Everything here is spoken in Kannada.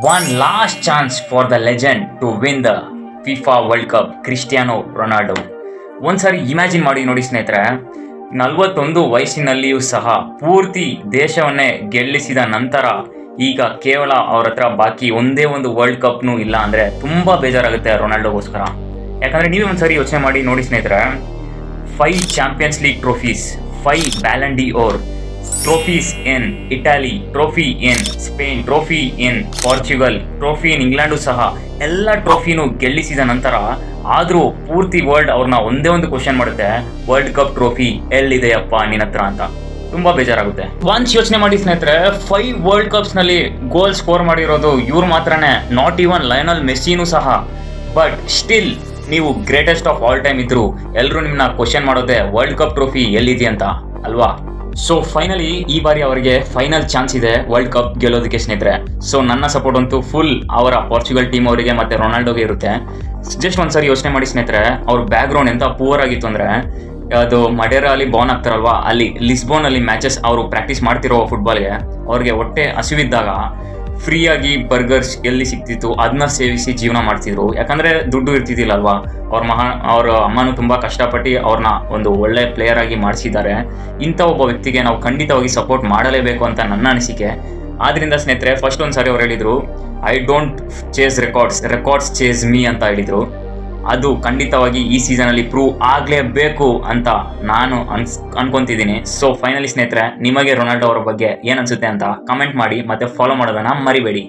One last chance for the legend to win the FIFA World Cup, Cristiano Ronaldo. ಒಂದ್ಸಾರಿ ಇಮ್ಯಾಜಿನ್ ಮಾಡಿ ನೋಡಿ ಸ್ನೇಹಿತರೆ, 41 ವಯಸ್ಸಿನಲ್ಲಿಯೂ ಸಹ ಪೂರ್ತಿ ದೇಶವನ್ನೇ ಗೆಲ್ಲಿಸಿದ ನಂತರ ಈಗ ಕೇವಲ ಅವ್ರ ಹತ್ರ ಬಾಕಿ ಒಂದೇ ಒಂದು ವರ್ಲ್ಡ್ ಕಪ್ನೂ ಇಲ್ಲ ಅಂದರೆ ತುಂಬ ಬೇಜಾರಾಗುತ್ತೆ ರೊನಾಲ್ಡೋಗೋಸ್ಕರ. ಯಾಕಂದರೆ ನೀವೇ ಒಂದ್ಸಾರಿ ಯೋಚನೆ ಮಾಡಿ ನೋಡಿ ಸ್ನೇಹಿತರೆ, 5 ಚಾಂಪಿಯನ್ಸ್ ಲೀಗ್ ಟ್ರೋಫೀಸ್, 5 ಬ್ಯಾಲನ್ ಡಿ ಓರ್, trophies in Italy, trophy in Spain, trophy in Portugal, trophy in England ಸಹ ಎಲ್ಲ ಟ್ರೋಫಿನೂ ಗೆಲ್ಲಿಸಿದ ನಂತರ ಆದರೂ ಪೂರ್ತಿ ವರ್ಲ್ಡ್ ಅವ್ರನ್ನ ಒಂದೇ ಒಂದು ಕ್ವಶನ್ ಮಾಡುತ್ತೆ, ವರ್ಲ್ಡ್ ಕಪ್ ಟ್ರೋಫಿ ಎಲ್ಲಿದೆಯಪ್ಪ ನಿನ್ನ ಹತ್ರ ಅಂತ. ತುಂಬ ಬೇಜಾರಾಗುತ್ತೆ. ಒನ್ಸ್ ಯೋಚನೆ ಮಾಡಿ ಸ್ನೇಹಿತರೆ, 5 ವರ್ಲ್ಡ್ ಕಪ್ಸ್ನಲ್ಲಿ ಗೋಲ್ ಸ್ಕೋರ್ ಮಾಡಿರೋದು ಇವ್ರು ಮಾತ್ರನೇ, ನಾಟ್ ಈವನ್ ಲಯನಲ್ ಮೆಸ್ಸಿನೂ ಸಹ. ಬಟ್ ಸ್ಟಿಲ್ ನೀವು ಗ್ರೇಟೆಸ್ಟ್ ಆಫ್ ಆಲ್ ಟೈಮ್ ಇದ್ರು ಎಲ್ಲರೂ ನಿಮ್ಮನ್ನ ಕ್ವಶನ್ ಮಾಡೋದೇ ವರ್ಲ್ಡ್ ಕಪ್ ಟ್ರೋಫಿ ಎಲ್ಲಿದೆ ಅಂತ ಅಲ್ವಾ. ಸೊ ಫೈನಲಿ ಈ ಬಾರಿ ಅವರಿಗೆ ಫೈನಲ್ ಚಾನ್ಸ್ ಇದೆ ವರ್ಲ್ಡ್ ಕಪ್ ಗೆಲ್ಲೋದಕ್ಕೆ ಸ್ನೇಹಿತರೆ. ಸೊ ನನ್ನ ಸಪೋರ್ಟ್ ಅಂತೂ ಫುಲ್ ಅವರ ಪಾರ್ಚುಗಲ್ ಟೀಮ್ ಅವರಿಗೆ ಮತ್ತೆ ರೊನಾಲ್ಡೋಗೆ ಇರುತ್ತೆ. ಜಸ್ಟ್ ಒಂದ್ಸರಿ ಯೋಚನೆ ಮಾಡಿ ಸ್ನೇಹಿತರೆ, ಅವ್ರ ಬ್ಯಾಕ್ ಗ್ರೌಂಡ್ ಎಂತ ಪೂವರ್ ಆಗಿತ್ತು ಅಂದರೆ, ಅದು ಮಡೇರಾ ಅಲ್ಲಿ ಬಾರ್ನ್ ಆಗ್ತಾರಲ್ವಾ, ಅಲ್ಲಿ ಲಿಸ್ಬೋನ್ ಅಲ್ಲಿ ಮ್ಯಾಚಸ್ ಅವರು ಪ್ರಾಕ್ಟೀಸ್ ಮಾಡ್ತಿರೋ ಫುಟ್ಬಾಲ್ಗೆ ಅವ್ರಿಗೆ ಹೊಟ್ಟೆ ಹಸಿವಿದ್ದಾಗ ಫ್ರೀಯಾಗಿ ಬರ್ಗರ್ಸ್ ಎಲ್ಲಿ ಸಿಗ್ತಿತ್ತು ಅದನ್ನ ಸೇವಿಸಿ ಜೀವನ ಮಾಡ್ತಿದ್ರು. ಯಾಕಂದರೆ ದುಡ್ಡು ಇರ್ತಿದ್ದಿಲ್ಲ ಅಲ್ವಾ. ಅವ್ರ ಅಮ್ಮನೂ ತುಂಬ ಕಷ್ಟಪಟ್ಟು ಅವ್ರನ್ನ ಒಂದು ಒಳ್ಳೆ ಪ್ಲೇಯರ್ ಆಗಿ ಮಾಡಿಸಿದ್ದಾರೆ. ಇಂಥ ಒಬ್ಬ ವ್ಯಕ್ತಿಗೆ ನಾವು ಖಂಡಿತವಾಗಿ ಸಪೋರ್ಟ್ ಮಾಡಲೇಬೇಕು ಅಂತ ನನ್ನ ಅನಿಸಿಕೆ. ಆದ್ದರಿಂದ ಸ್ನೇಹಿತರೆ, ಫಸ್ಟ್ ಒಂದ್ಸಾರಿ ಅವ್ರು ಹೇಳಿದರು, I don't chase records chase me ಅಂತ ಹೇಳಿದರು. ಅದು ಖಂಡಿತವಾಗಿ ಈ ಸೀಸನಲ್ಲಿ ಪ್ರೂವ್ ಆಗಲೇಬೇಕು ಅಂತ ನಾನು ಅನ್ಕೊಂತಿದ್ದೀನಿ. ಸೊ ಫೈನಲಿ ಸ್ನೇಹಿತರೆ, ನಿಮಗೆ ರೊನಾಲ್ಡೋ ಅವರ ಬಗ್ಗೆ ಏನು ಅನಿಸುತ್ತೆ ಅಂತ ಕಮೆಂಟ್ ಮಾಡಿ, ಮತ್ತೆ ಫಾಲೋ ಮಾಡೋದನ್ನು ಮರಿಬೇಡಿ.